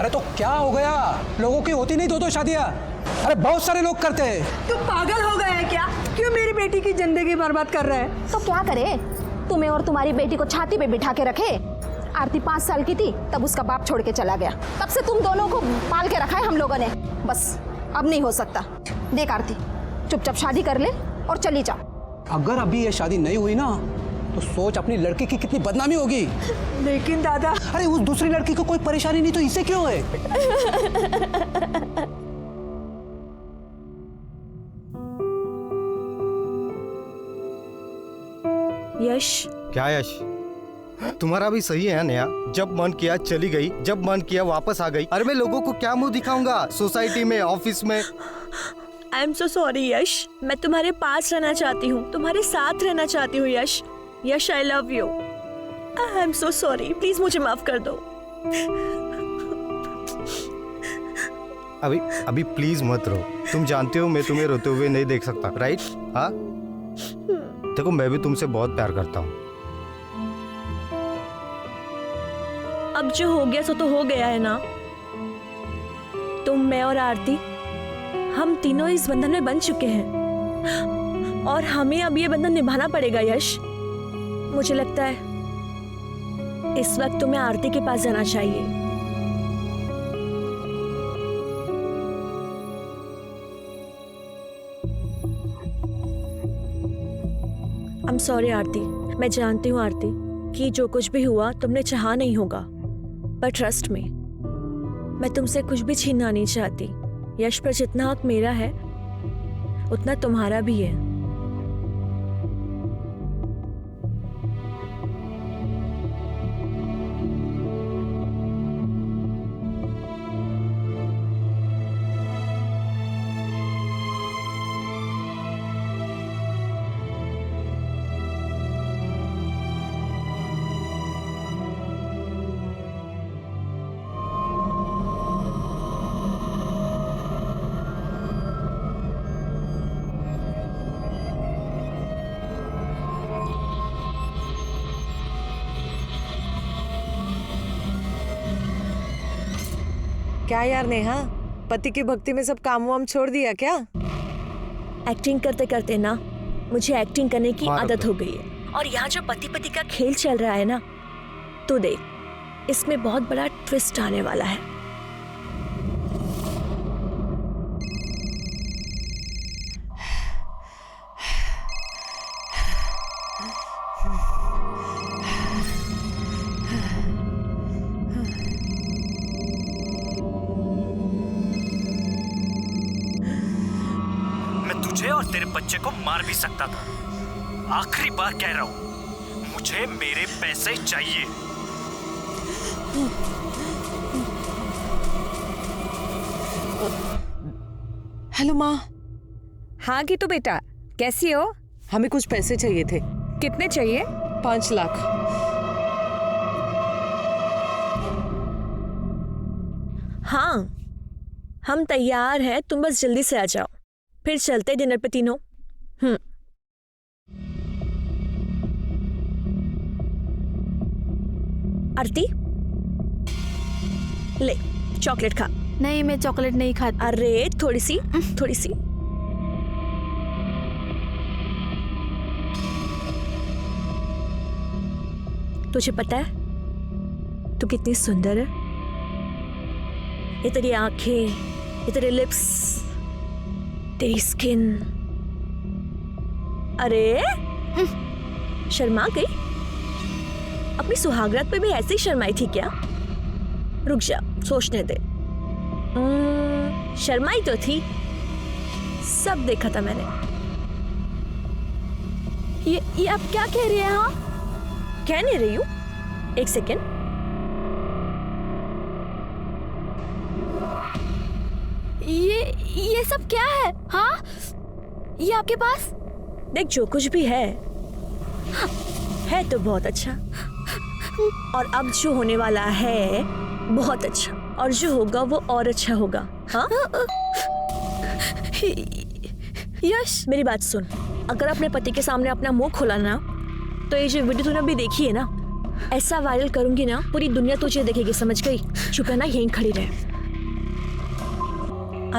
अरे तो क्या हो गया, लोगों की होती नहीं दो शादियां? अरे बहुत सारे लोग करते हैं। तू पागल हो गया है क्या? क्यों मेरी बेटी की जिंदगी बर्बाद कर रहा है? तो क्या करे, तुम्हें और तुम्हारी बेटी को छाती पे बिठा के रखे। आरती 5 साल की थी तब उसका बाप छोड़ के चला गया, तब से तुम दोनों को पाल के रखा है हम लोगों ने। बस अब नहीं हो सकता। देख आरती, चुपचाप शादी कर ले और चली जाओ। अगर अभी ये शादी नहीं हुई ना तो सोच अपनी लड़की की कितनी बदनामी होगी। लेकिन दादा, अरे उस दूसरी लड़की को कोई परेशानी नहीं तो इसे क्यों है? यश, क्या यश? तुम्हारा भी सही है नया। जब मन किया चली गई, जब मन किया वापस आ गई। अरे मैं लोगों को क्या मुंह दिखाऊंगा सोसाइटी में, ऑफिस में? आई एम सो सॉरी यश। मैं तुम्हारे पास रहना चाहती हूँ, तुम्हारे साथ रहना चाहती हूँ Yash. Yash, I love you. I am so sorry, please मुझे माफ कर दो। अभी प्लीज मत रो। तुम जानते हो मैं तुम्हें रोते हुए नहीं देख सकता, राइट? हाँ, देखो मैं भी तुमसे बहुत प्यार करता हूँ। अब जो हो गया सो तो हो गया है ना। तुम, मैं और आरती, हम तीनों इस बंधन में बंध चुके हैं और हमें अब ये बंधन निभाना पड़ेगा यश। मुझे लगता है इस वक्त तुम्हें आरती के पास जाना चाहिए। आई एम सॉरी आरती। मैं जानती हूँ आरती कि जो कुछ भी हुआ तुमने चाहा नहीं होगा, पर ट्रस्ट मी, मैं तुमसे कुछ भी छीनना नहीं चाहती। यश पर जितना हक मेरा है उतना तुम्हारा भी है। क्या यार नेहा, पति की भक्ति में सब काम वाम छोड़ दिया क्या? एक्टिंग करते करते ना मुझे एक्टिंग करने की आदत हो गई है। और यहाँ जो पति पति का खेल चल रहा है ना, तो देख, इसमें बहुत बड़ा ट्विस्ट आने वाला है। तुझे और तेरे बच्चे को मार भी सकता था। आखिरी बार कह रहा हूं, मुझे मेरे पैसे चाहिए। हेलो माँ। हाँ गीतू बेटा, कैसी हो? हमें कुछ पैसे चाहिए थे। कितने चाहिए? 5 लाख। हाँ, हम तैयार हैं, तुम बस जल्दी से आ जाओ, फिर चलते डिनर पे तीनों। आरती, ले चॉकलेट खा। नहीं, मैं चॉकलेट नहीं खाती। अरे थोड़ी सी, थोड़ी सी। तुझे पता है तू कितनी सुंदर है? ये तेरी आंखें, ये तेरे लिप्स, तेरी स्किन। अरे शर्मा गई? अपनी सुहागरात पे भी ऐसे ही शर्माई थी क्या? रुक जा, सोचने दे। शर्माई तो थी, सब देखा था मैंने। ये आप क्या कह रही हैं? हाँ, कह नहीं रही हूँ, एक सेकेंड। ये सब क्या है? हाँ, ये आपके पास? देख, जो कुछ भी है तो बहुत अच्छा, और अब जो होने वाला है बहुत अच्छा, और जो होगा वो और अच्छा होगा। हाँ? यश, मेरी बात सुन, अगर अपने पति के सामने अपना मुंह खोला ना, तो ये जो वीडियो तूने अभी देखी है ना, ऐसा वायरल करूंगी ना पूरी दुनिया तुझे देखेगी, समझ गई? चुप है ना, यहीं खड़ी रहे।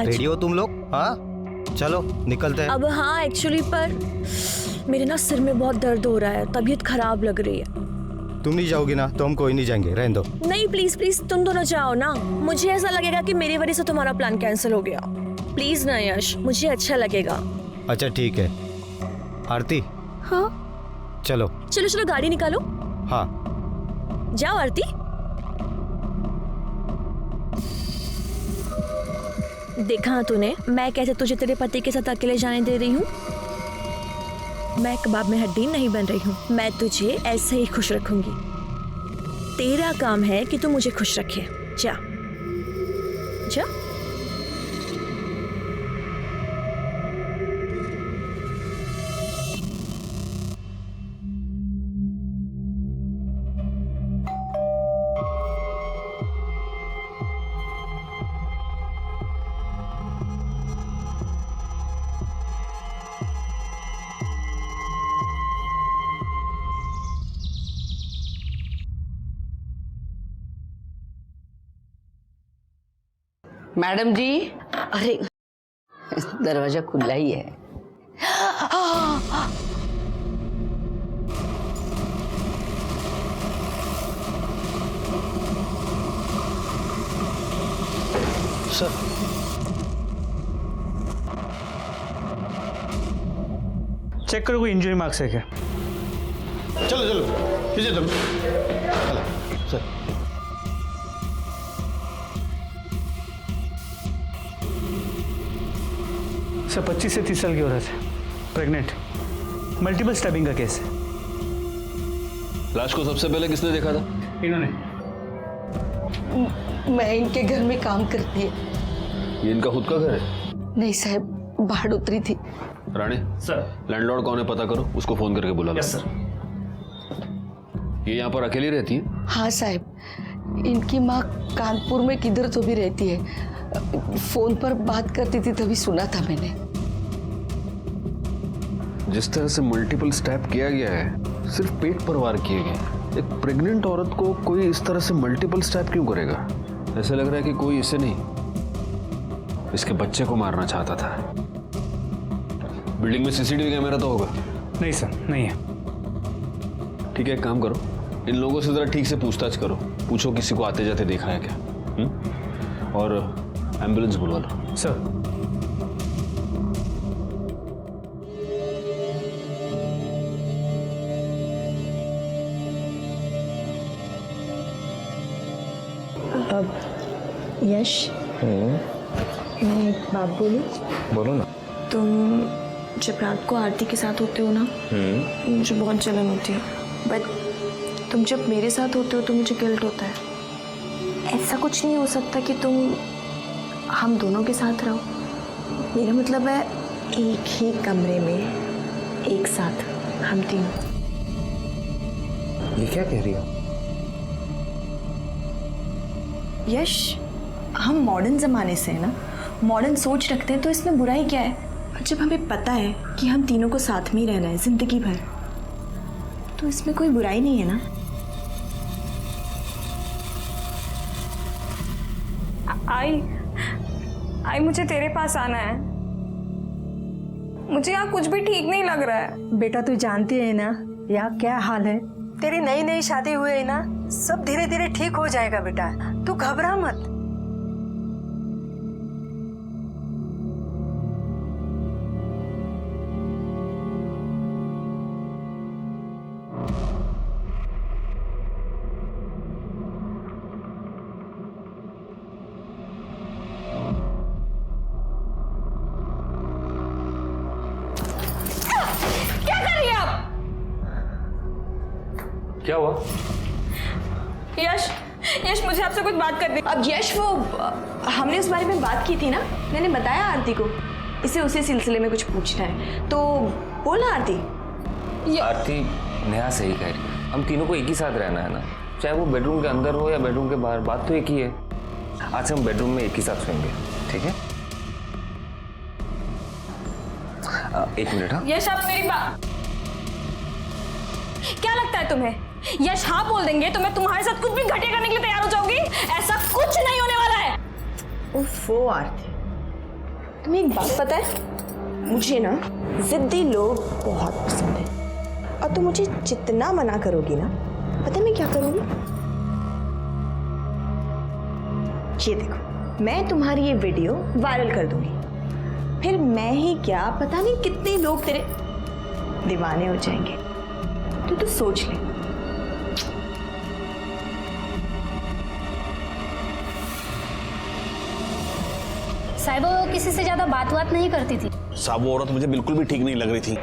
रेडी हो तुम लोग? हाँ चलो निकलते हैं। अब हाँ एक्चुअली, पर मेरे ना सिर में बहुत दर्द हो रहा है, तबीयत खराब लग रही है। तुम नहीं जाओगी ना तो हम कोई नहीं जाएंगे, रहने दो। नहीं प्लीज प्लीज, तुम दोनों जाओ ना, मुझे ऐसा लगेगा कि मेरी वजह से तुम्हारा प्लान कैंसिल हो गया। प्लीज ना यश, मुझे अच्छा लगेगा। अच्छा ठीक है। आरती हाँ चलो। चलो चलो, गाड़ी निकालो। हाँ जाओ आरती। देखा तूने, मैं कैसे तुझे तेरे पति के साथ अकेले जाने दे रही हूँ। मैं कबाब में हड्डी नहीं बन रही हूँ, मैं तुझे ऐसे ही खुश रखूंगी। तेरा काम है कि तू मुझे खुश रखे। जा जा। मैडम जी, अरे दरवाजा खुला ही है। सर चेक करो कोई इंजरी मार्क्स है क्या। चलो चलो पीछे चलो। सर सर 25 से 30 साल की औरत है, प्रेग्नेंट, मल्टीपल स्टैबिंग का केस है। लाश को सबसे पहले किसने देखा था? इन्होंने। मैं इनके घर में काम करती है। ये इनका खुद का घर है? नहीं साहब, बाहर उतरी थी। रानी सर। लैंडलॉर्ड कौन है पता करो, उसको फोन करके बुला लो। Yes sir. ये यहाँ पर अकेली रहती है? हाँ साहब, इनकी माँ कानपुर में किधर तो भी रहती है। फोन पर बात करती थी तभी सुना था मैंने। जिस तरह से मल्टीपल स्टैब किया गया है, सिर्फ पेट पर वार किए गए। एक प्रेग्नेंट औरत को कोई इस तरह से मल्टीपल स्टैब क्यों करेगा? ऐसा लग रहा है कि कोई इसे नहीं, इसके बच्चे को मारना चाहता था। बिल्डिंग में सीसीटीवी कैमरा तो होगा? नहीं सर, नहीं है। ठीक है, एक काम करो, इन लोगों से जरा ठीक से पूछताछ करो, पूछो किसी को आते जाते देखा है क्या। और एम्बुलेंस बुलवा लो। सर। यश, मैं एक बात बोलूं? बोलो ना। तुम जब रात को आरती के साथ होते हो ना, मुझे बहुत जलन होती है, बट तुम जब मेरे साथ होते हो तो मुझे गिल्ट होता है। ऐसा कुछ नहीं हो सकता कि तुम हम दोनों के साथ रहो। मेरा मतलब है एक ही कमरे में एक साथ हम तीनों। ये क्या कह रही हो? यश, हम मॉडर्न ज़माने से हैं ना, मॉडर्न सोच रखते हैं, तो इसमें बुराई क्या है? और जब हमें पता है कि हम तीनों को साथ में ही रहना है ज़िंदगी भर, तो इसमें कोई बुराई नहीं है ना। आई मुझे तेरे पास आना है। मुझे यहाँ कुछ भी ठीक नहीं लग रहा है। बेटा तू जानती है ना यहाँ क्या हाल है। तेरी नई नई शादी हुई है ना, सब धीरे धीरे ठीक हो जाएगा बेटा, तू घबरा मत। क्या हुआ? यश, यश मुझे आपसे कुछ बात करनी। अब यश, वो हमने उस बारे में बात की थी ना, मैंने बताया आरती को, इसे उसी सिलसिले में कुछ पूछना है, तो बोला आरती। आरती नेहा सही कह रही है, हम तीनों को एक ही साथ रहना है ना, चाहे वो बेडरूम के अंदर हो या बेडरूम के बाहर, बात तो एक ही है। आज से हम बेडरूम में एक ही साथ सोएंगे, ठीक है? एक मिनट। हाँ यश, आप मेरी बात। क्या लगता है तुम्हें यश हाँ बोल देंगे तो मैं तुम्हारे साथ कुछ भी घटिया करने के लिए तैयार हो जाऊंगी? ऐसा कुछ नहीं होने वाला है। ओफो आरती, तुम्हें एक बात पता है, मुझे ना जिद्दी लोग बहुत पसंद है और तुम मुझे जितना मना करोगी ना, पता है मैं क्या करूंगी? ये देखो, मैं तुम्हारी ये वीडियो वायरल कर दूंगी, फिर मैं ही क्या पता नहीं कितने लोग तेरे दीवाने हो जाएंगे। तू सोच ले। साहिब वो किसी से ज्यादा बात नहीं करती थी। साहब वो औरत मुझे बिल्कुल भी ठीक नहीं लग रही थी।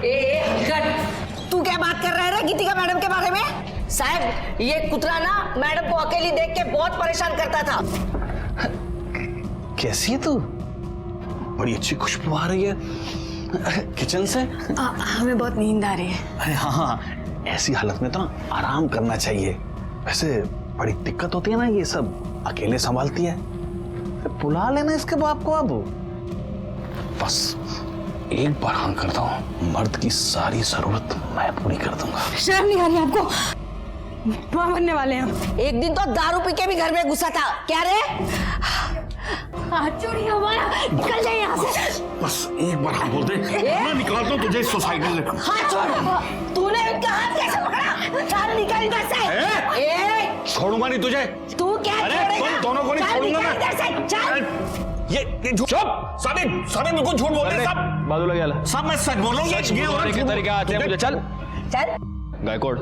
तू क्या बात कर रहा है गीतिका मैडम के बारे में? साहब ये कुतरा ना मैडम को अकेली देख के बहुत परेशान करता था। कैसी है तू? बड़ी अच्छी खुशबू आ रही है किचन से। हमें बहुत नींद आ रही है। अरे हाँ, ऐसी हालत में तो ना आराम करना चाहिए। वैसे बड़ी दिक्कत होती है ना, ये सब अकेले संभालती है। बुला लेना इसके बाप को अब। बस एक बार हाँ करता हूँ, मर्द की सारी जरूरत मैं पूरी कर दूंगा। शर्म नहीं आ रही आपको? बुआ बनने वाले हैं। एक दिन तो दारू पी के भी घर में घुसा था। क्या रे? चोरी हमारा, निकल जाए यहाँ से। बस एक बार हाँ बोल दे, मैं निकालता हूँ तुझे इस सोसाइटी से। हाथ छोड़। तूने इनका हाथ कैसे पकड़ा? चल निकल इधर से। छोड़ूंगा नहीं तुझे। तू क्या छोड़ेगा? तुम दोनों को नहीं छोड़ूंगा मैं। इधर से चल। ये झूठ। साबित बिल्कुल झूठ बोल रहे हैं सब। बादल गया सब मैं सच बोल रहा हूँ। ये बोलने के तरीके आते हैं मुझे। चल गायकवाड़,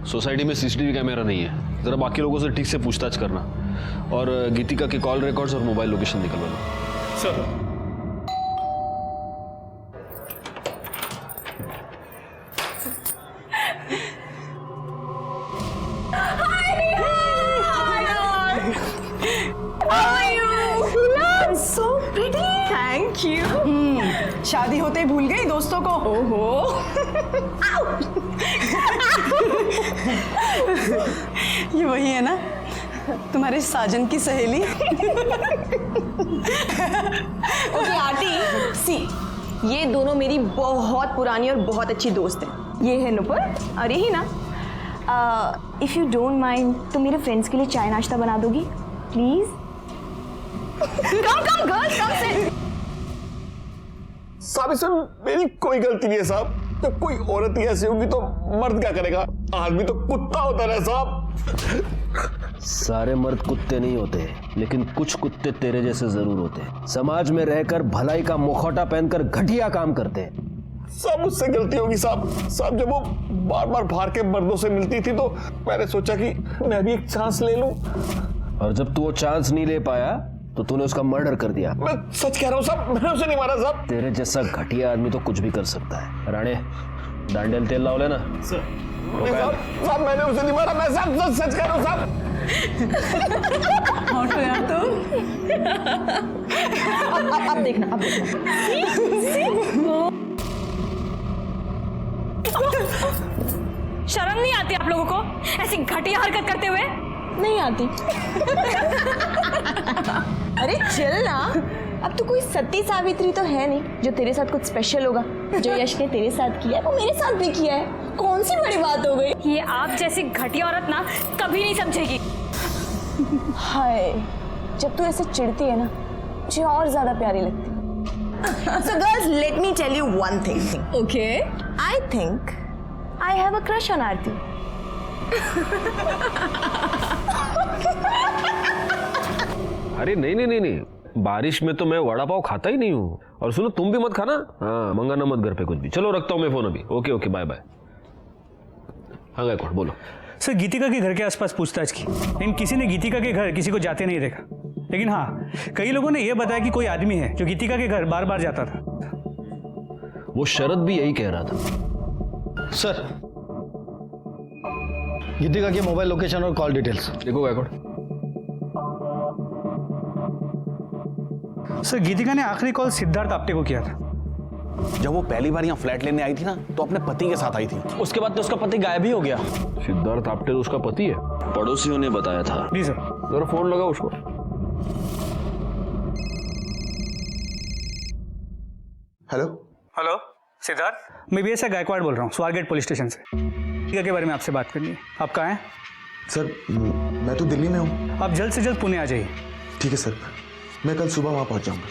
सोसाइटी में सीसीटीवी कैमरा नहीं है, जरा बाकी लोगों से ठीक से पूछताछ करना और गीतिका के कॉल रिकॉर्ड्स और मोबाइल लोकेशन निकलवाना। Sir So pretty. Thank you. शादी होते ही भूल गई दोस्तों को। ओहो। ये वही है ना, तुम्हारे साजन की सहेली। ओके आरती, सी ये दोनों मेरी बहुत पुरानी और बहुत अच्छी दोस्त हैं। ये है नुपुर और यही ना, इफ यू डोंट माइंड तो मेरे फ्रेंड्स के लिए चाय नाश्ता बना दोगी प्लीज? कम गर्ल्स कम से। साहब इसमें मेरी कोई गलती नहीं है साहब। जब कोई औरत ही ऐसी होगी तो मर्द क्या करेगा? आदमी तो कुत्ता होता है साहब। सारे मर्द कुत्ते नहीं होते, लेकिन कुछ कुत्ते तेरे जैसे जरूर होते हैं। समाज में रहकर भलाई का मुखौटा पहनकर घटिया काम करते हैं। सब मुझसे गलती होगी साहब। साहब जब वो बार बार बाहर के मर्दों से मिलती थी तो मैंने सोचा कि मैं भी एक चांस ले लूं। और जब तू वो चांस नहीं ले पाया तो तूने उसका मर्डर कर दिया। मैं सच कह रहा हूँ साहब, मैंने उसे नहीं मारा साहब। तेरे जैसा घटिया आदमी तो कुछ भी कर सकता है। राणे डांडेल तेल लाओ लेना। साहब मैंने उसे नहीं मारा, मैं साहब सच कह रहा हूँ साहब। और तो यार तुम। अब देखना, अब देखना। शर्म नहीं आती आप लोगों को ऐसी घटिया हरकत करते हुए? नहीं आती। अरे चल ना, अब तो कोई सती सावित्री तो है नहीं जो तेरे साथ कुछ स्पेशल होगा। जो यश ने तेरे साथ किया है वो मेरे साथ भी किया है, कौन सी बड़ी बात हो गई? ये आप जैसी घटिया औरत ना कभी नहीं समझेगी। हाय, जब तू ऐसे चिढ़ती है ना मुझे और ज्यादा प्यारी लगती। So girls, let me tell you one thing. Okay. I think I have a crush on Aarti. अरे नहीं, बारिश में तो मैं वड़ा पाव खाता ही नहीं हूँ। और सुनो तुम भी मत खाना। हाँ, मंगाना मत घर पे कुछ भी। चलो रखता हूँ मैं फोन अभी। Okay bye bye. हाँ गायकवाड़ बोलो। सर गीतिका के घर के आसपास पूछताछ की, लेकिन किसी ने गीतिका के घर किसी को जाते नहीं देखा। लेकिन हाँ, कई लोगों ने यह बताया कि कोई आदमी है जो गीतिका के घर बार बार जाता था। वो शरद भी यही कह रहा था। सर गीतिका के मोबाइल लोकेशन और कॉल डिटेल्स देखो गायकवाड़। सर गीतिका ने आखिरी कॉल सिद्धार्थ आप्टे को किया था। जब वो पहली बार यहाँ फ्लैट लेने आई थी ना तो अपने पति के साथ आई थी। उसके बाद तो उसका पति गायब ही हो गया। सिद्धार्थ आप्टे तो उसका पति है, पड़ोसियों ने बताया था। जी सर। जरा फोन लगा उसको। हेलो हेलो सिद्धार्थ, मैं BSI गायकवाड़ बोल रहा हूँ, स्वारगेट पुलिस स्टेशन से। गीतिका के बारे में आपसे बात करनी है। आप कहाँ हैं? सर मैं तो दिल्ली में हूँ। आप जल्द से जल्द पुणे आ जाइए। ठीक है सर, मैं कल सुबह वहाँ पहुँच जाऊँगा।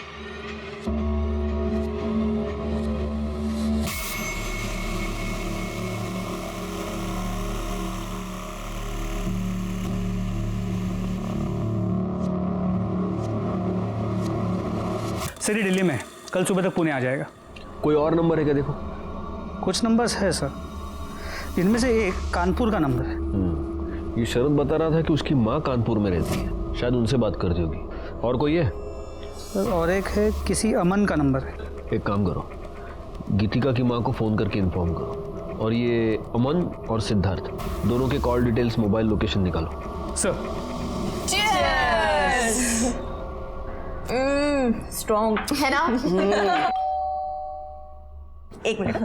सर ये दिल्ली में है, कल सुबह तक पुणे आ जाएगा। कोई और नंबर है क्या? देखो कुछ नंबर्स है सर, इनमें से एक कानपुर का नंबर है। ये शरद बता रहा था कि उसकी माँ कानपुर में रहती है, शायद उनसे बात करती होगी। और कोई है सर? और एक है, किसी अमन का नंबर है। एक काम करो, गीतिका की माँ को फ़ोन करके इन्फॉर्म करो, और ये अमन और सिद्धार्थ दोनों के कॉल डिटेल्स, मोबाइल लोकेशन निकालो। सर स्ट्रॉन्ग है ना? एक मिनट।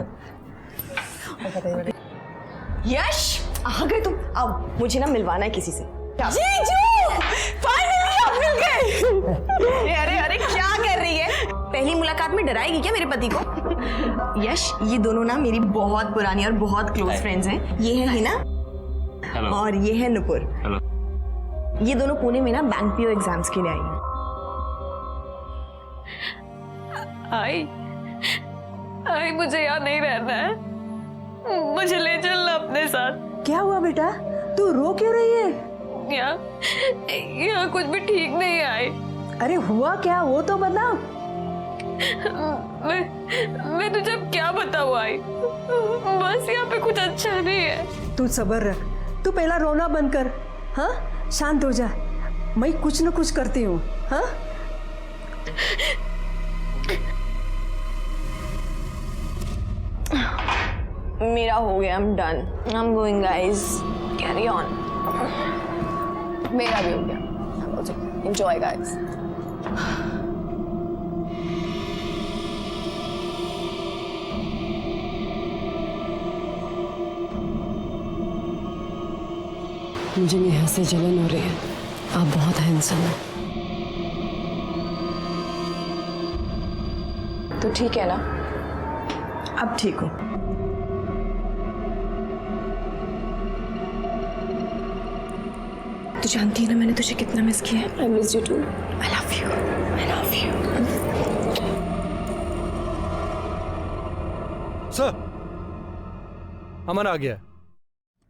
यश आ गए तुम? अब मुझे ना मिलवाना है किसी से। जीजू फाइनली आप मिल गए। अरे अरे क्या कर रही है? पहली मुलाकात में डराएगी क्या मेरे पति को? यश ये दोनों ना मेरी बहुत पुरानी और बहुत क्लोज फ्रेंड्स हैं। ये है हिना और ये है नुपुर। ये दोनों पुणे में ना बैंक पीओ एग्जाम्स के लिए आई हैं। आई मुझे यहाँ नहीं रहना है, मुझे ले चलना अपने साथ। क्या हुआ बेटा, तू रो क्यों रही है? यहाँ कुछ भी ठीक नहीं आई। अरे हुआ क्या, वो तो बता। मैं तुझे अब क्या बताऊँ आई, बस यहाँ पे कुछ अच्छा नहीं है। तू सब्र रख, तू पहला रोना बंद कर। हाँ शांत हो जा, मैं कुछ न कुछ करती हूँ। हाँ मेरा हो गया, I'm done. I'm going guys. Carry on. मेरा भी हो गया। Enjoy guys. मुझे नेहा से जलन हो रही है। आप बहुत हैंडसम हैं। तो ठीक है ना? अब ठीक हो? तू जानती है ना मैंने तुझे कितना मिस किया है। I miss you too. I love you. I love you. Sir Aman आ गया,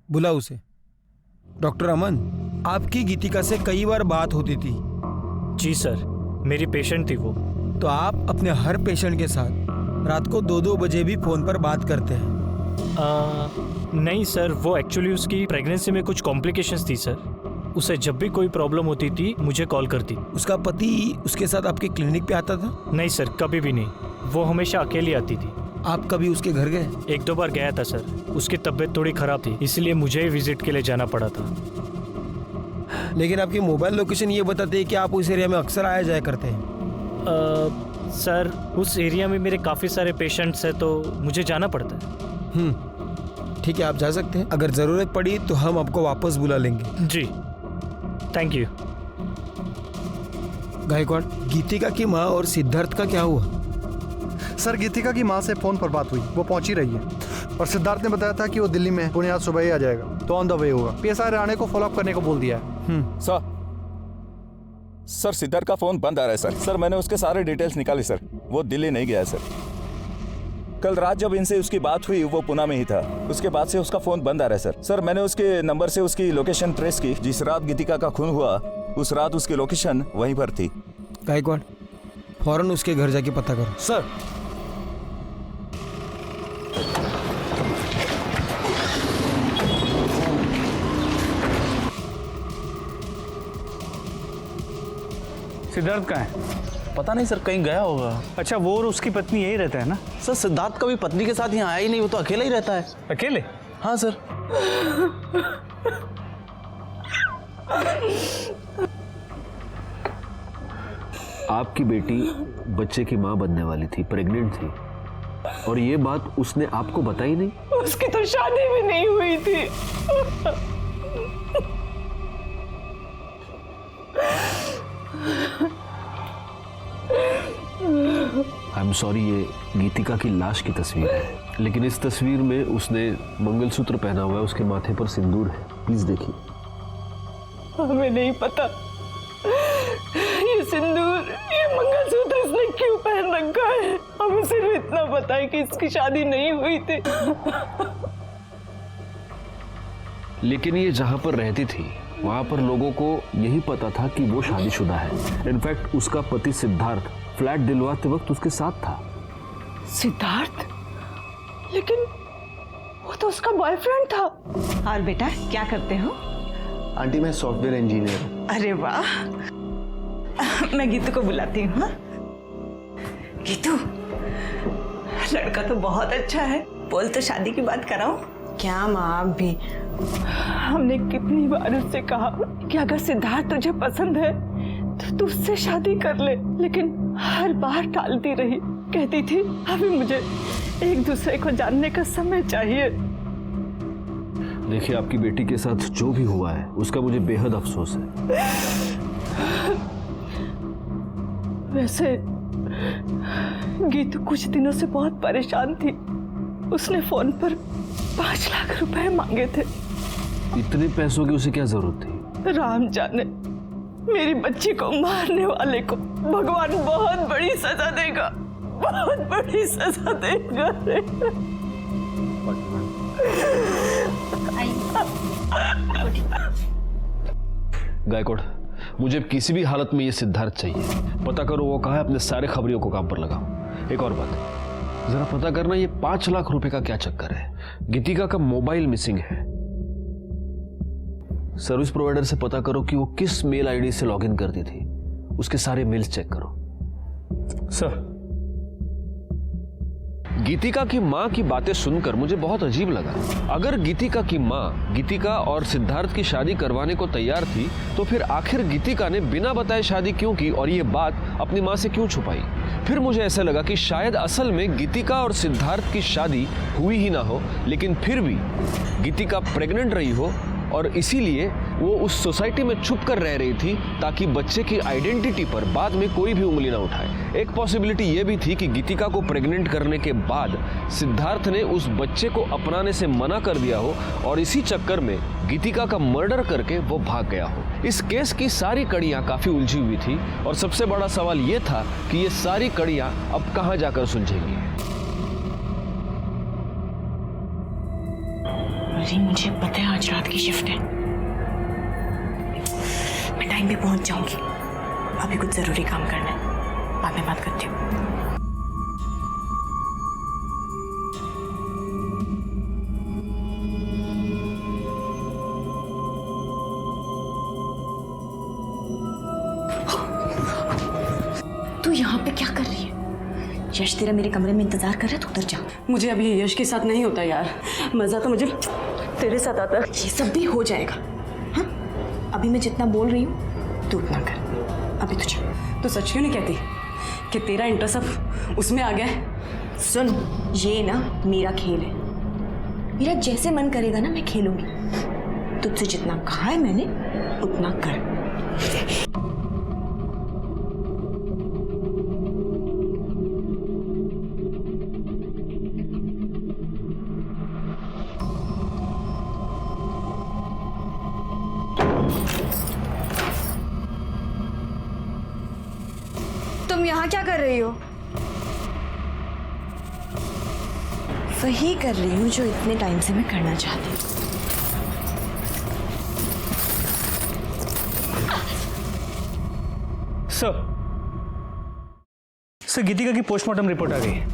बुला उसे। डॉक्टर अमन, आपकी गीतिका से कई बार बात होती थी। जी सर, मेरी पेशेंट थी वो। तो आप अपने हर पेशेंट के साथ रात को 2-2 बजे भी फोन पर बात करते हैं? नहीं सर, वो एक्चुअली उसकी प्रेगनेंसी में कुछ कॉम्प्लिकेशंस थी सर। उसे जब भी कोई प्रॉब्लम होती थी मुझे कॉल करती। उसका पति उसके साथ आपके क्लिनिक पे आता था? नहीं सर, कभी भी नहीं, वो हमेशा अकेली आती थी। आप कभी उसके घर गए? 1-2 बार गया था सर, उसकी तबीयत थोड़ी खराब थी, इसलिए मुझे ही विजिट के लिए जाना पड़ा था। लेकिन आपकी मोबाइल लोकेशन ये बताती है कि आप उस एरिया में अक्सर आया जाया करते हैं। सर उस एरिया में मेरे काफ़ी सारे पेशेंट्स हैं तो मुझे जाना पड़ता है। ठीक है, आप जा सकते हैं। अगर ज़रूरत पड़ी तो हम आपको वापस बुला लेंगे। जी थैंक यू। गायकवाड़, गीतिका की माँ और सिद्धार्थ का क्या हुआ? सर गीतिका की माँ से फ़ोन पर बात हुई, वो पहुंच ही रही है। और सिद्धार्थ ने बताया था कि वो दिल्ली में पुणे आज सुबह ही आ जाएगा, तो ऑन द वे होगा। PSI राणे को फॉलोअप करने को बोल दिया है। सर सिद्धार्थ का फोन बंद आ रहा है सर। सर मैंने उसके सारे डिटेल्स निकाले सर, वो दिल्ली नहीं गया है सर। कल रात जब इनसे उसकी बात हुई वो पुणे में ही था, उसके बाद से उसका फोन बंद आ रहा है सर। सर मैंने उसके नंबर से उसकी लोकेशन ट्रेस की, जिस रात गीतिका का खून हुआ उस रात उसकी लोकेशन वहीं पर थी। गायकवाड़, फौरन उसके घर जाके पता करो। सर सिद्धार्थ कहाँ है? पता नहीं सर, कहीं गया होगा। अच्छा, वो और उसकी पत्नी यही रहता है ना? सर सिद्धार्थ कभी पत्नी के साथ यहाँ आया ही नहीं, वो तो अकेला ही रहता है। अकेले? हाँ सर। आपकी बेटी बच्चे की माँ बनने वाली थी, प्रेग्नेंट थी, और ये बात उसने आपको बताई नहीं? उसकी तो शादी भी नहीं हुई थी। आई एम सॉरी, ये गीतिका की लाश की तस्वीर है। लेकिन इस तस्वीर में उसने मंगलसूत्र पहना हुआ है, उसके माथे पर सिंदूर है। प्लीज देखिए। हमें नहीं पता ये सिंदूर, ये मंगलसूत्र इसने क्यों पहन रखा है। हमें सिर्फ इतना पता है कि इसकी शादी नहीं हुई थी। लेकिन ये जहां पर रहती थी वहां पर लोगों को यही पता था कि वो शादीशुदा है। इनफैक्ट उसका पति सिद्धार्थ फ्लैट दिलवाते वक्त उसके साथ था। सिद्धार्थ? लेकिन वो तो उसका बॉयफ्रेंड था। और बेटा क्या करते हो? आंटी मैं सॉफ्टवेयर इंजीनियर हूँ। अरे वाह, मैं गीतू को बुलाती हूँ। हाँ? गीतू, लड़का तो बहुत अच्छा है, बोल तो शादी की बात कराओ। क्या माँ, आप भी? हमने कितनी बार उससे कहा कि अगर सिद्धार्थ तुझे पसंद है तो तू उससे शादी कर ले, लेकिन हर बार टालती रही। कहती थी अभी मुझे एक दूसरे को जानने का समय चाहिए। देखिए, आपकी बेटी के साथ जो भी हुआ है उसका मुझे बेहद अफसोस है। वैसे गीतू कुछ दिनों से बहुत परेशान थी। उसने फोन पर 5 लाख रुपए मांगे थे। इतने पैसों की उसे क्या जरूरत थी? राम जाने, मेरी बच्ची को मारने वाले को भगवान बहुत बड़ी सजा देगा, बहुत बड़ी सजा देगा। गायकवाड़, मुझे किसी भी हालत में ये सिद्धार्थ चाहिए। पता करो वो कहा है, अपने सारे खबरियों को काम पर लगाओ। एक और बात, जरा पता करना ये 5 लाख रुपए का क्या चक्कर है। गीतिका का मोबाइल मिसिंग है। सर्विस प्रोवाइडर से पता करो कि वो किस मेल आईडी से लॉगिन करती थी। उसके सारे मेल्स चेक करो। सर। गीतिका की मां की बातें सुनकर मुझे बहुत अजीब लगा। अगर गीतिका की मां गीतिका और सिद्धार्थ की शादी करवाने को तैयार थी तो फिर आखिर गीतिका ने बिना बताए शादी क्यों की और ये बात अपनी मां से क्यों छुपाई। फिर मुझे ऐसा लगा कि शायद असल में गीतिका और सिद्धार्थ की शादी हुई ही ना हो, लेकिन फिर भी गीतिका प्रेग्नेंट रही हो और इसीलिए वो उस सोसाइटी में छुप कर रह रही थी ताकि बच्चे की आइडेंटिटी पर बाद में कोई भी उंगली ना उठाए। एक पॉसिबिलिटी ये भी थी कि गीतिका को प्रेग्नेंट करने के बाद सिद्धार्थ ने उस बच्चे को अपनाने से मना कर दिया हो और इसी चक्कर में गीतिका का मर्डर करके वो भाग गया हो। इस केस की सारी कड़ियां काफी उलझी हुई थी और सबसे बड़ा सवाल ये था कि ये सारी कड़ियां अब कहां जाकर सुलझेंगी। अरे मुझे पता है आज रात की शिफ्ट है, मैं टाइम पे पहुंच जाऊंगी। अभी कुछ जरूरी काम करना है, बाद में बात करती हूँ। तू यहाँ पे क्या कर रही है? यश तेरा मेरे कमरे में इंतजार कर रहा है, तू उधर जा। मुझे अभी यश के साथ नहीं होता यार, मजा तो मुझे तेरे साथ आता। ये सब भी हो जाएगा। हाँ, अभी मैं जितना बोल रही हूँ तू उतना कर। अभी तुझे तो सच क्यों नहीं कहती कि तेरा इंटरेस्ट अब उसमें आ गया है? सुन, ये ना मेरा खेल है, मेरा जैसे मन करेगा ना मैं खेलूंगी। तुझसे जितना कहा है मैंने उतना कर। तुम यहाँ क्या कर रही हो? वही कर रही हूँ जो इतने टाइम से मैं करना चाहती हूँ। सर, गीतिका की पोस्टमार्टम रिपोर्ट आ गई है।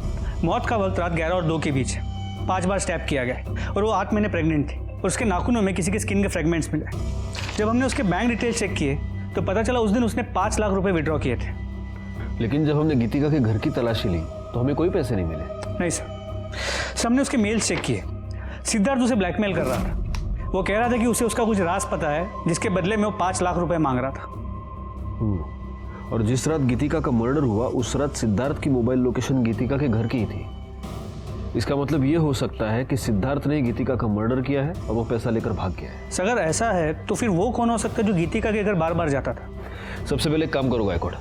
मौत का वक्त रात 11 और 2 के बीच है। 5 बार स्टैब किया गया है और वो 8 महीने प्रेग्नेंट थी और उसके नाखूनों में किसी के स्किन के फ्रेगमेंट्स मिले। जब हमने उसके बैंक डिटेल्स चेक किए तो पता चला उस दिन उसने 5 लाख रुपए विड्रॉ किए थे। लेकिन जब हमने गीतिका के घर की तलाशी ली तो हमें कोई पैसे नहीं मिले। नहीं सर, हमने उसके मेल्स चेक किए। सिद्धार्थ उसे ब्लैकमेल कर रहा था। वो कह रहा था कि उसे उसका कुछ राज पता है जिसके बदले में वो 5 लाख रुपए मांग रहा था। और जिस रात गीतिका का मर्डर हुआ उस रात सिद्धार्थ की मोबाइल लोकेशन गीतिका के घर की ही थी। इसका मतलब ये हो सकता है कि सिद्धार्थ ने गीतिका का मर्डर किया है और वो पैसा लेकर भाग गया है। अगर ऐसा है तो फिर वो कौन हो सकता है जो गीतिका के घर बार बार जाता था? सबसे पहले काम करो गायकवाड़,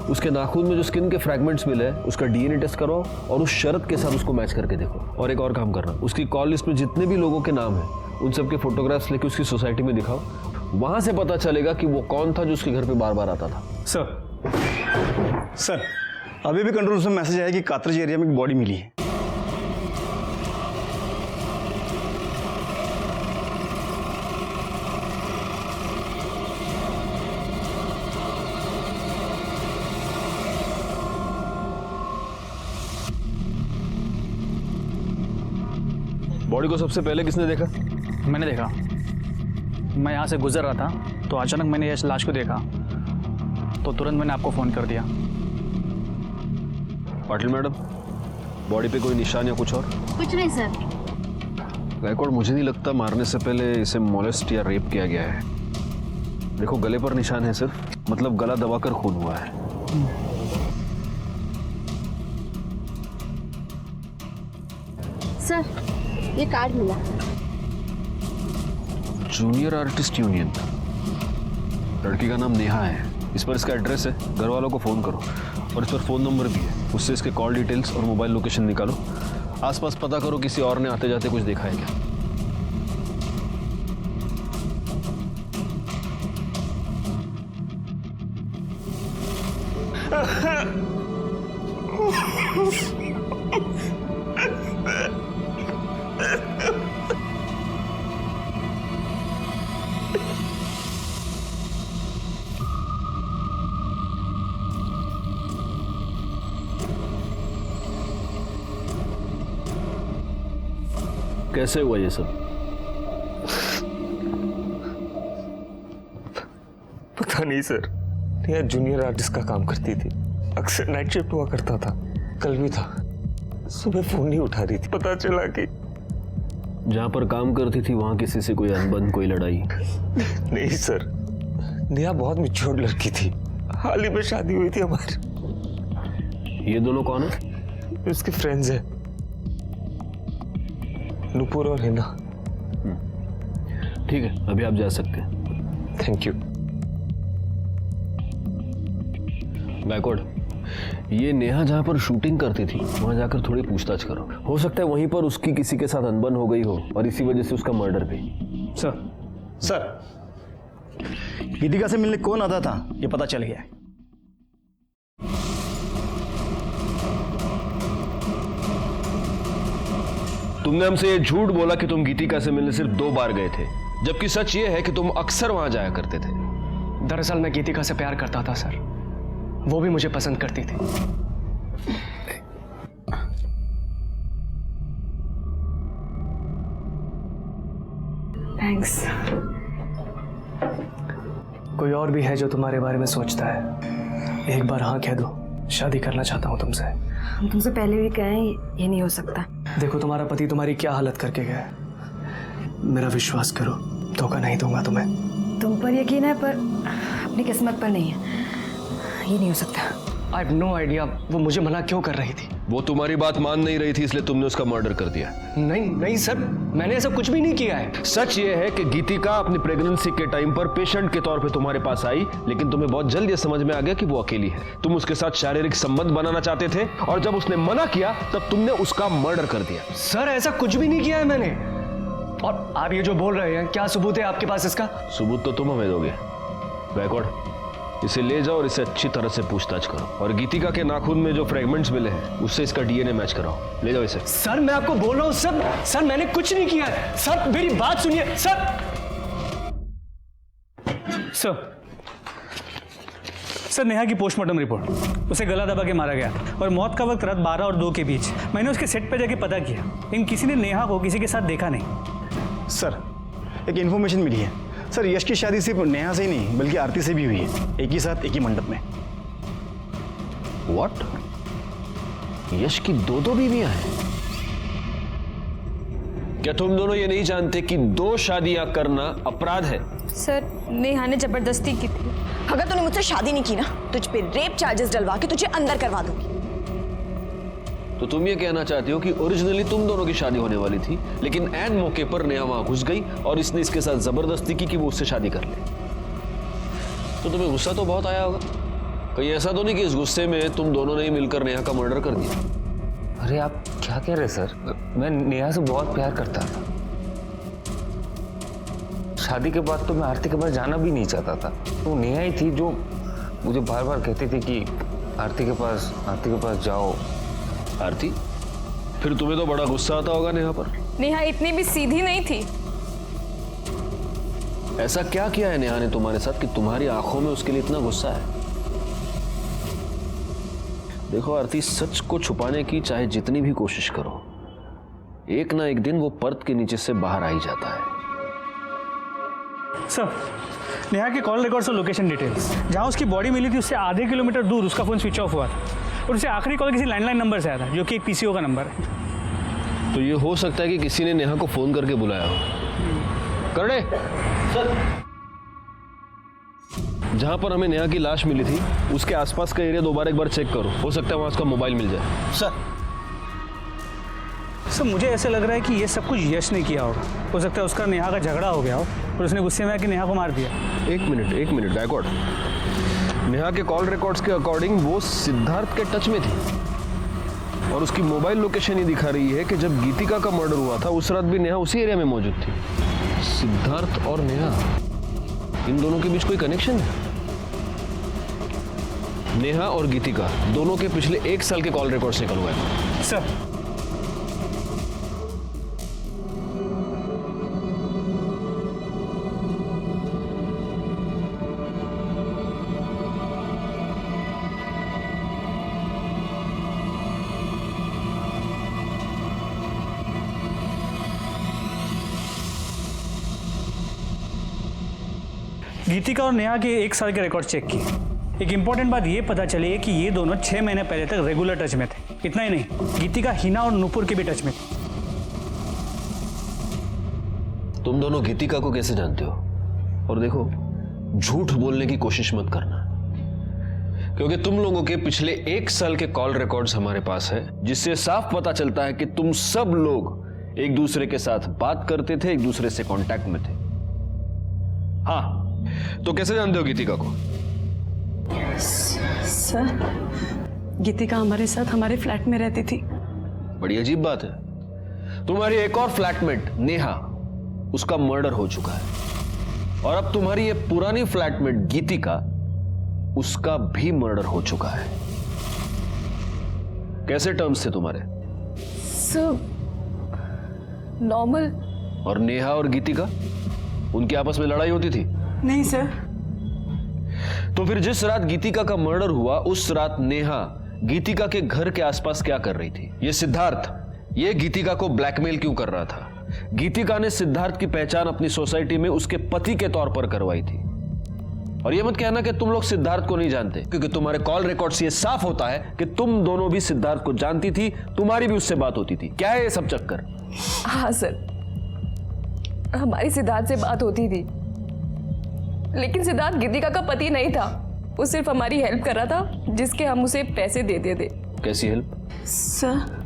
उसके नाखून में जो स्किन के फ्रैगमेंट्स मिले हैं उसका डीएनए टेस्ट कराओ और उस शर्त के साथ उसको मैच करके देखो। और एक और काम करना, उसकी कॉल लिस्ट में जितने भी लोगों के नाम हैं उन सबके फोटोग्राफ्स लेके उसकी सोसाइटी में दिखाओ। वहां से पता चलेगा कि वो कौन था जो उसके घर पे बार बार आता था। सर अभी भी कंट्रोल रूम से मैसेज आया कि कातरज एरिया में एक बॉडी मिली है। बॉडी को सबसे पहले किसने देखा? मैंने देखा। मैं यहाँ से गुजर रहा था तो अचानक मैंने यश लाश को देखा तो तुरंत मैंने आपको फ़ोन कर दिया। पाटिल मैडम, बॉडी पे कोई निशान या कुछ और? कुछ नहीं सर। गायकवाड़, मुझे नहीं लगता मारने से पहले इसे मोलेस्ट या रेप किया गया है। देखो गले पर निशान है सिर्फ, मतलब गला दबाकर खून हुआ है। सर ये कार्ड मिला। जूनियर आर्टिस्ट यूनियन, लड़की का नाम नेहा है। इस पर इसका एड्रेस है, घर वालों को फ़ोन करो और इस पर फ़ोन नंबर भी है, उससे इसके कॉल डिटेल्स और मोबाइल लोकेशन निकालो। आसपास पता करो किसी और ने आते जाते कुछ देखा है क्या। कैसे हुआ ये सब? पता नहीं सर, नेहा जूनियर आर्टिस्ट का काम करती थी, अक्सर नाइट शिफ्ट हुआ करता था। कल भी था, सुबह फोन नहीं उठा रही थी। पता चला कि जहाँ पर काम करती थी वहाँ किसी से कोई अनबन, कोई लड़ाई? नहीं सर, नेहा बहुत मैच्योर लड़की थी, हाल ही में शादी हुई थी हमारी। ये दोनों कौन है? उसके फ्रेंड्स हैं, नुपुर और हिना। ठीक है, अभी आप जा सकते हैं। Thank you. गायकवाड़, ये नेहा जहाँ पर शूटिंग करती थी वहाँ जाकर थोड़ी पूछताछ करो। हो सकता है वहीं पर उसकी किसी के साथ अनबन हो गई हो और इसी वजह से उसका मर्डर भी। सर गीतिका से मिलने कौन आता था ये पता चल गया है। तुमने हमसे ये झूठ बोला कि तुम गीतिका से मिलने सिर्फ 2 बार गए थे, जबकि सच ये है कि तुम अक्सर वहां जाया करते थे। दरअसल मैं गीतिका से प्यार करता था सर, वो भी मुझे पसंद करती थी। थैंक्स। कोई और भी है जो तुम्हारे बारे में सोचता है? एक बार हाँ कह दो, शादी करना चाहता हूँ तुमसे। हम तुमसे पहले भी कहें ये नहीं हो सकता। देखो तुम्हारा पति तुम्हारी क्या हालत करके गया है, मेरा विश्वास करो, धोखा नहीं दूंगा तुम्हें। तुम पर यकीन है पर अपनी किस्मत पर नहीं है, ये नहीं हो सकता। आई हैव नो आइडिया वो मुझे मना क्यों कर रही थी। वो तुम्हारी बात मान नहीं रही थी इसलिए तुमने उसका मर्डर कर दिया। नहीं सर, मैंने ऐसा कुछ भी नहीं किया है। सच ये है कि गीतिका अपनी प्रेगनेंसी के टाइम पर पेशेंट के तौर पे तुम्हारे पास आई, लेकिन तुम्हें बहुत जल्द ये समझ में आ गया कि वो अकेली है। तुम उसके साथ शारीरिक संबंध बनाना चाहते थे और जब उसने मना किया तब तुमने उसका मर्डर कर दिया। सर ऐसा कुछ भी नहीं किया है मैंने। और आप ये जो बोल रहे हैं, क्या सबूत है आपके पास इसका? सबूत तो तुम हमें दोगे। गायकवाड़, इसे ले जाओ और इसे अच्छी तरह से पूछताछ करो और गीतिका के नाखून में जो फ्रैगमेंट्स मिले हैं उससे इसका डीएनए मैच कराओ। ले जाओ इसे। सर मैं आपको बोल रहा हूँ सर मैंने कुछ नहीं किया है। सर मेरी बात सुनिए सर नेहा की पोस्टमार्टम रिपोर्ट, उसे गला दबा के मारा गया और मौत का वक्त रात 12 और 2 के बीच। मैंने उसके सेट पे जाके पता किया, लेकिन किसी ने नेहा को किसी के साथ देखा नहीं। सर एक इन्फॉर्मेशन मिली है सर, यश की शादी सिर्फ नेहा से ही नहीं बल्कि आरती से भी हुई है, एक ही साथ एक ही मंडप में। व्हाट? यश की 2 बीवियां हैं? क्या तुम दोनों ये नहीं जानते कि 2 शादियां करना अपराध है? सर नेहा ने जबरदस्ती की थी। अगर तूने मुझसे शादी नहीं की ना, तुझ पे रेप चार्जेस डलवा के तुझे अंदर करवा दूंगी। तो तुम ये कहना चाहती हो कि ओरिजिनली तुम दोनों की शादी होने वाली थी, लेकिन ऐन मौके पर नेहा वहां घुस गई और इसने इसके साथ जबरदस्ती की कि वो उससे शादी कर ले। तो तुम्हें गुस्सा तो बहुत आया होगा। कहीं ऐसा तो नहीं कि इस गुस्से में तुम दोनों ने ही मिलकर नेहा का मर्डर कर दिया? अरे आप क्या कह रहे सर, मैं नेहा से बहुत प्यार करता था। शादी के बाद तो मैं आरती के पास जाना भी नहीं चाहता था। तो नेहा ही थी जो मुझे बार बार कहती थी कि आरती के पास जाओ। आरती, फिर तुम्हें तो बड़ा गुस्सा आता होगा नेहा पर। नेहा इतनी भी सीधी नहीं थी। ऐसा क्या किया है नेहा ने तुम्हारे साथ कि तुम्हारी आंखों में उसके लिए इतना गुस्सा है? देखो आरती, सच को छुपाने की चाहे जितनी भी कोशिश करो, एक ना एक दिन वो पर्द के नीचे से बाहर आ ही जाता है। सर, नेहा के कॉल रिकॉर्ड्स और लोकेशन डिटेल्स, जहां उसकी बॉडी मिली थी उससे आधे किलोमीटर दूर उसका फोन स्विच ऑफ हुआ था और उसे आखिरी कॉल किसी लैंडलाइन नंबर से आया था, जो कि एक पीसीओ का नंबर है। तो ये हो सकता है कि किसी ने नेहा को फोन करके बुलाया हो। करड़े सर, जहां पर हमें नेहा की लाश मिली थी उसके आसपास का एरिया दोबारा एक बार चेक करो, हो सकता है वहां उसका मोबाइल मिल जाए। सर मुझे ऐसा लग रहा है कि ये सब कुछ यश ने किया होगा। हो सकता है उसका नेहा का झगड़ा हो गया हो और उसने गुस्से में आके नेहा को मार दिया। एक मिनट गायकवाड़, नेहा के कॉल रिकॉर्ड्स के अकॉर्डिंग वो सिद्धार्थ के टच में थी और उसकी मोबाइल लोकेशन ही दिखा रही है कि जब गीतिका का मर्डर हुआ था उस रात भी नेहा उसी एरिया में मौजूद थी। सिद्धार्थ और नेहा, इन दोनों के बीच कोई कनेक्शन है? नेहा और गीतिका दोनों के पिछले 1 साल के कॉल रिकॉर्ड्स निकलवाए सर। गीतिका और नेहा के 1 साल के रिकॉर्ड चेक किए। एक इंपॉर्टेंट बात ये पता चली है कि ये दोनों 6 महीने पहले तक रेगुलर टच में थे। इतना ही नहीं, गीतिका हिना और नूपुर के भी टच में थी। तुम दोनों गीतिका को कैसे जानते हो? और देखो, झूठ बोलने की कोशिश मत करना, क्योंकि तुम लोगों के पिछले 1 साल के कॉल रिकॉर्ड्स हमारे पास है, जिससे साफ पता चलता है कि तुम सब लोग एक दूसरे के साथ बात करते थे, एक दूसरे से कांटेक्ट में थे। हाँ, तो कैसे जानते हो गीतिका को? सर, गीतिका हमारे साथ हमारे फ्लैट में रहती थी। बड़ी अजीब बात है। तुम्हारी एक और फ्लैटमेट नेहा, उसका मर्डर हो चुका है और अब तुम्हारी ये पुरानी फ्लैटमेट गीतिका, उसका भी मर्डर हो चुका है। कैसे टर्म्स थे तुम्हारे? Sir, normal. और नेहा और गीतिका, उनकी आपस में लड़ाई होती थी? नहीं सर। तो फिर जिस रात गीतिका का मर्डर हुआ उस रात नेहा गीतिका के घर के आसपास क्या कर रही थी? ये सिद्धार्थ, ये गीतिका को ब्लैकमेल क्यों कर रहा था? गीतिका ने सिद्धार्थ की पहचान अपनी सोसाइटी में उसके पति के तौर पर करवाई थी। और ये मत कहना कि तुम लोग सिद्धार्थ को नहीं जानते, क्योंकि तुम्हारे कॉल रिकॉर्ड से ये साफ होता है कि तुम दोनों भी सिद्धार्थ को जानती थी, तुम्हारी भी उससे बात होती थी। क्या है ये सब चक्कर? हाँ सर, हमारी सिद्धार्थ से बात होती थी, लेकिन सिद्धार्थ गीतिका का पति नहीं था। वो सिर्फ हमारी हेल्प कर रहा था, जिसके हम उसे पैसे देते थे। कैसी हेल्प? सर,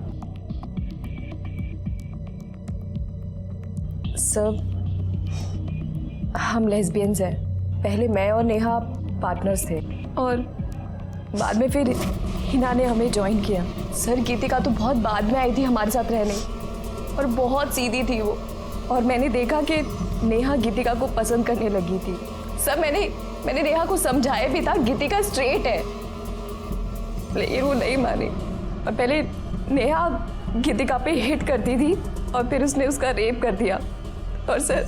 हम लेस्बियंस हैं। पहले मैं और नेहा पार्टनर्स थे और बाद में फिर हिना ने हमें ज्वाइन किया। सर, गीतिका तो बहुत बाद में आई थी हमारे साथ रहने और बहुत सीधी थी वो, और मैंने देखा कि नेहा गीतिका को पसंद करने लगी थी। सर, मैंने नेहा को समझाया भी था गीतिका स्ट्रेट है, लेकिन वो नहीं मानी। और पहले नेहा गीतिका पे हिट करती थी और फिर उसने उसका रेप कर दिया। और सर,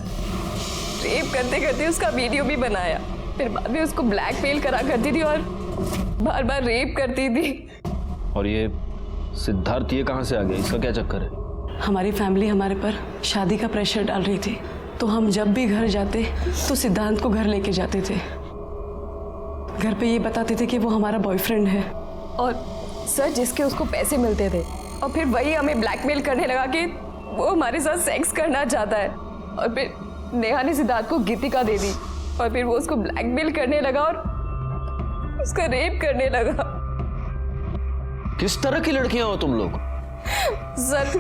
रेप करते करते उसका वीडियो भी बनाया। फिर बाद में उसको ब्लैकमेल करा करती थी और बार बार रेप करती थी। और ये सिद्धार्थ ये कहां से आ गया? इसका क्या चक्कर है? हमारी फैमिली हमारे पर शादी का प्रेशर डाल रही थी, तो हम जब भी घर जाते तो सिद्धांत को घर लेके जाते थे। घर पे ये बताते थे कि वो हमारा बॉयफ्रेंड है। और सर, जिसके उसको पैसे मिलते थे, और फिर वही हमें ब्लैकमेल करने लगा कि वो हमारे साथ सेक्स करना चाहता है। और फिर नेहा ने सिद्धार्थ को गीतिका दे दी और फिर वो उसको ब्लैकमेल करने लगा और उसका रेप करने लगा। किस तरह की लड़कियां हो तुम लोग? सच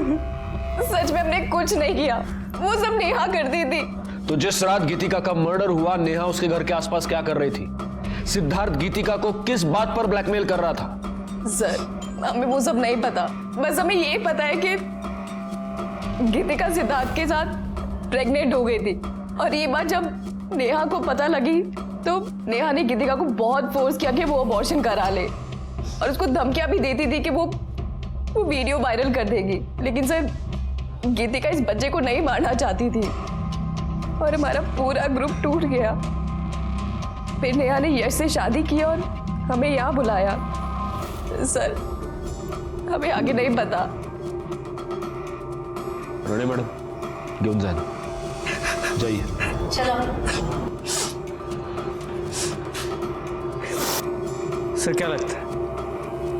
में हमने कुछ नहीं किया, वो सब नेहा करती थी। तो जिस रात गीतिका का मर्डर हुआ, नेहा उसके घर के आसपास क्या कर रही थी? सिद्धार्थ गीतिका को किस बात पर ब्लैकमेल कर रहा था? सर हमें वो सब नहीं पता, बस हमें ये पता है कि गीतिका सिद्धार्थ के साथ प्रेग्नेंट हो गई थी और ये बात जब नेहा को पता लगी तो नेहा ने गीतिका को बहुत फोर्स किया कि वो अबॉर्शन करा ले और उसको धमकियां भी देती थी कि वो वीडियो वायरल कर देगी। लेकिन सर गीतिका इस बच्चे को नहीं मारना चाहती थी और हमारा पूरा ग्रुप टूट गया। फिर नेहा ने यश से शादी की और हमें यहाँ बुलाया। सर हमें आगे नहीं पता। राणे मैडम घेऊन जाना, जाइए। चलो। सर क्या लगता है?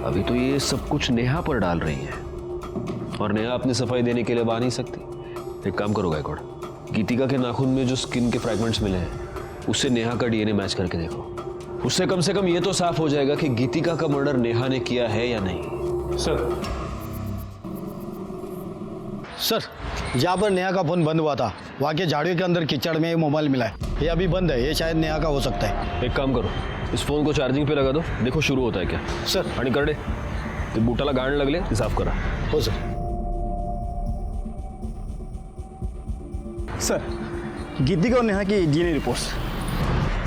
अभी तो ये सब कुछ नेहा पर डाल रही है और नेहा अपनी सफाई देने के लिए आ नहीं सकती। एक काम करो गायकवाड़, गीतिका के नाखून में जो स्किन के फ्रैगमेंट्स मिले हैं उससे नेहा का डीएनए मैच करके देखो। उससे कम से कम ये तो साफ हो जाएगा कि गीतिका का मर्डर नेहा ने किया है या नहीं। सर जहाँ पर नेहा का फोन बंद हुआ था वहाँ के झाड़ियों के अंदर कीचड़ में मोबाइल मिला है। ये अभी बंद है, ये शायद नेहा का हो सकता है। एक काम करो, इस फोन को चार्जिंग पे लगा दो, देखो शुरू होता है क्या। सर आणि करडे ते बुटाला गाण लागले ते साफ करा। हो सर। सर गीतिका और नेहा की डीएनए रिपोर्ट्स।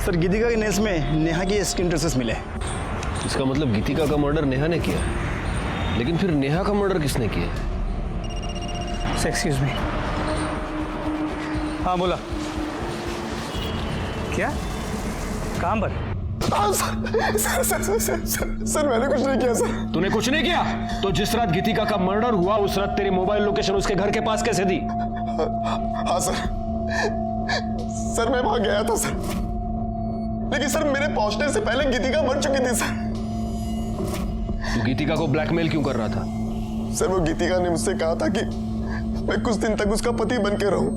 सर गीतिका के नेल्स में नेहा की स्किन ट्रेसेस मिले। इसका मतलब गीतिका का मर्डर नेहा ने किया, लेकिन फिर नेहा का मर्डर किसने किया? Excuse me. हाँ बोला। क्या काम पर? सर मैंने कुछ नहीं किया सर। तूने कुछ नहीं किया? तो जिस रात गीतिका का मर्डर हुआ उस रात तेरी मोबाइल लोकेशन उसके घर के पास कैसे दी? हाँ सर मैं वहां गया था सर, लेकिन सर मेरे पहुंचने से पहले गीतिका मर चुकी थी सर। तू गीतिका को ब्लैकमेल क्यों कर रहा था? सर वो गीतिका ने मुझसे कहा था कि मैं कुछ दिन तक उसका पति बन के रहूं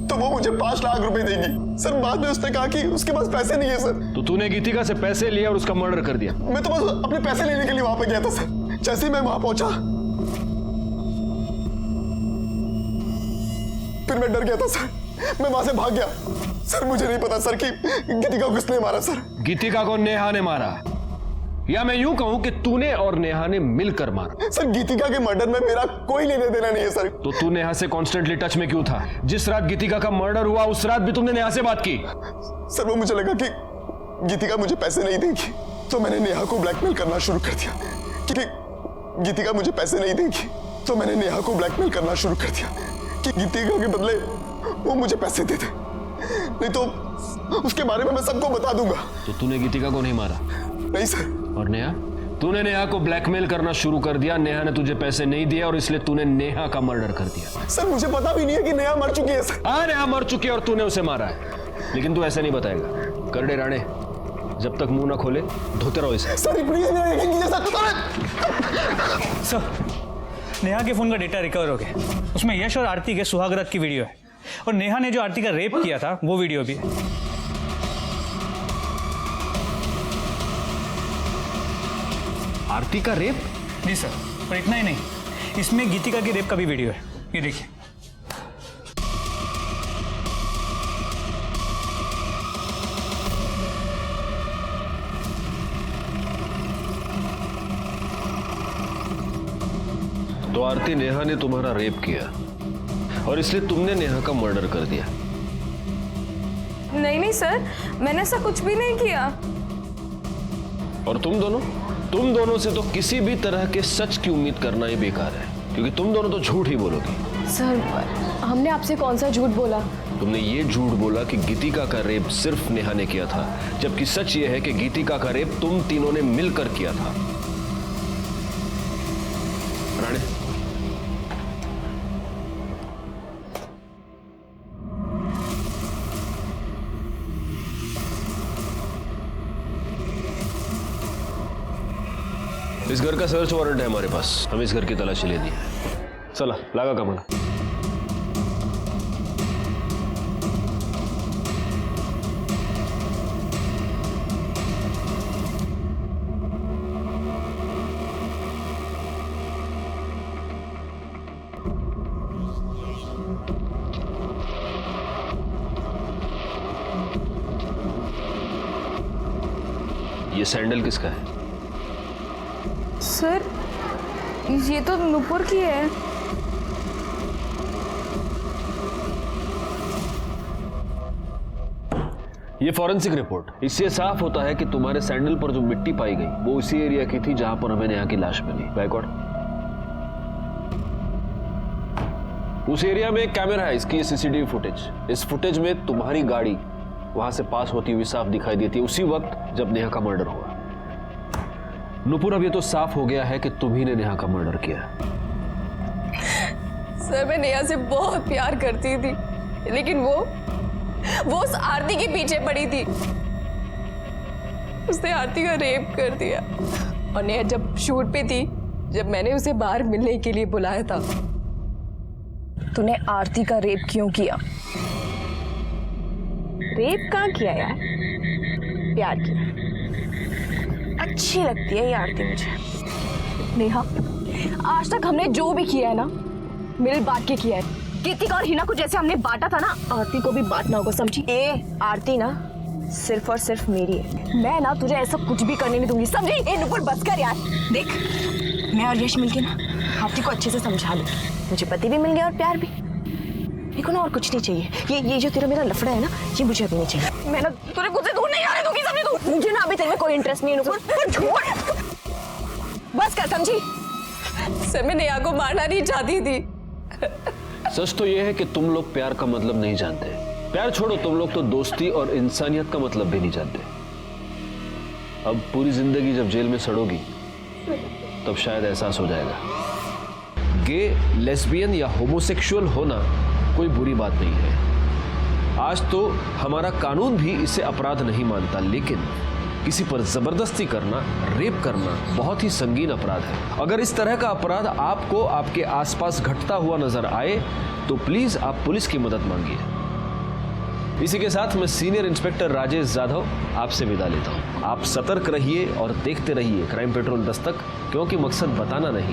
तो वो मुझे 5 लाख रुपए देगी। सर बाद में उसने कहा कि उसके पास पैसे नहीं है सर। तो तूने गीतिका से पैसे लिए और उसका मर्डर कर दिया? मैं तो बस अपने पैसे लेने के लिए वहां पे गया था सर। जैसे ही मैं वहां पहुंचा फिर मैं डर गया था सर, मैं वहां से भाग गया। सर मुझे नहीं पता सर कि गीतिका को किसने मारा सर। गीतिका को नेहा ने मारा, या मैं यूं कहूं कि तूने और नेहा ने मिलकर मारा। सर गीतिका के मर्डर में मेरा कोई लेना देना नहीं है सर। तो तू नेहा से कॉन्स्टेंटली टच में क्यों था? जिस रात गीतिका का मर्डर हुआ उस रात भी तुमने नेहा से बात की। सर वो मुझे लगा कि गीतिका मुझे पैसे नहीं देगी तो मैंने नेहा को ब्लैकमेल करना शुरू कर दिया। क्योंकि गीतिका मुझे पैसे नहीं देगी तो मैंने नेहा को ब्लैकमेल करना शुरू कर दिया कि गीतिका के बदले वो मुझे पैसे दे दे, नहीं तो उसके बारे में मैं सबको बता दूंगा। तो तूने गीतिका को नहीं मारा? नहीं सर। और नेहा? तूने नेहा को ब्लैकमेल करना शुरू कर दिया, नेहा ने तुझे पैसे नहीं दिया और इसलिए तूने नेहा का मर्डर कर दिया। सर मुझे पता भी नहीं है कि नेहा मर चुकी है सर। हाँ नेहा मर चुकी है और तूने उसे मारा है, लेकिन तू ऐसे नहीं बताएगा। करडे राणे जब तक मुंह ना खोले धोते रहो इसे। सर प्लीज मेरा यकीन कीजिए सर नेहा के फोन का डेटा रिकवर हो गया, उसमें यश और आरती के सुहागरात की वीडियो है और नेहा ने जो आरती का रेप किया था वो वीडियो भी है। आरती का रेप? जी सर, और इतना ही नहीं, इसमें गीतिका के रेप का भी वीडियो है, ये देखिए। तो आरती नेहा ने तुम्हारा रेप किया और इसलिए तुमने नेहा का मर्डर कर दिया? नहीं नहीं सर, मैंने ऐसा कुछ भी नहीं किया। और तुम दोनों से तो किसी भी तरह के सच की उम्मीद करना ही बेकार है, क्योंकि तुम दोनों तो झूठ ही बोलोगी। सर हमने आपसे कौन सा झूठ बोला? तुमने ये झूठ बोला कि गीतिका का रेप सिर्फ नेहा ने किया था, जबकि सच ये है कि गीतिका का रेप तुम तीनों ने मिलकर किया था। राणे इस घर का सर्च वारंट है हमारे पास, हम इस घर की तलाशी लेनी है। चला लागा कामाला। ये सैंडल किसका है? सर ये तो नुपुर की है। ये फॉरेंसिक रिपोर्ट, इससे साफ होता है कि तुम्हारे सैंडल पर जो मिट्टी पाई गई वो उसी एरिया की थी जहां पर हमें नेहा की लाश मिली। बैकवर्ड। उस एरिया में एक कैमरा है, इसकी सीसीटीवी फुटेज। इस फुटेज में तुम्हारी गाड़ी वहां से पास होती हुई साफ दिखाई देती है उसी वक्त जब नेहा का मर्डर हुआ। नुपुर, अब ये तो साफ हो गया है कि तुम ही ने नेहा का मर्डर किया। सर मैं नेहा से बहुत प्यार करती थी, लेकिन वो उस आरती के पीछे पड़ी थी। उसने आरती का रेप कर दिया। और नेहा जब शूट पे थी, जब मैंने उसे बाहर मिलने के लिए बुलाया था, तूने आरती का रेप क्यों किया? रेप कहाँ किया यार, प्यार किया। अच्छी लगती है ये आरती मुझे। नेहा, आज तक हमने जो भी किया है ना, मिल बांट के किया है। गीतिका और हिना को जैसे हमने बांटा था ना, आरती को भी बांटना होगा, समझी? आरती ना सिर्फ और सिर्फ मेरी है। मैं ना तुझे ऐसा कुछ भी करने नहीं दूंगी, समझी? ए नुपुर बस कर यार। देख, मैं और यश मिलके ना आरती को अच्छे से समझा लूं। मुझे पति भी मिल गया और प्यार भी। मेरे को ना और कुछ नहीं चाहिए। ये जो तेरा मेरा लफड़ा है ना, ये मुझे अभी नहीं चाहिए। मैं ना तुझे खुद से दूर नहीं आने दूंगी, समझी तू? मुझे ना अभी तेरे में कोई इंटरेस्ट नहीं है नुपुर। छोड़, बस कर, समझी? सर मैं नेहा को मारना नहीं चाहती थी। सच तो यह है कि तुम लोग प्यार का मतलब नहीं जानते। प्यार छोड़ो, तुम लोग तो दोस्ती और इंसानियत का मतलब भी नहीं जानते। अब पूरी जिंदगी जब जेल में सड़ोगी तब शायद एहसास हो जाएगा। गे, लेस्बियन या होमोसेक्सुअल होना कोई बुरी बात नहीं है। आज तो हमारा कानून भी इसे अपराध नहीं मानता, लेकिन किसी पर जबरदस्ती करना, रेप करना बहुत ही संगीन अपराध है। अगर इस तरह का अपराध आपको आपके आसपास घटता हुआ नजर आए तो प्लीज आप पुलिस की मदद मांगिए। इसी के साथ मैं सीनियर इंस्पेक्टर राजेश जाधव आपसे विदा लेता हूं। आप सतर्क रहिए और देखते रहिए क्राइम पेट्रोल दस्तक, क्योंकि मकसद बताना नहीं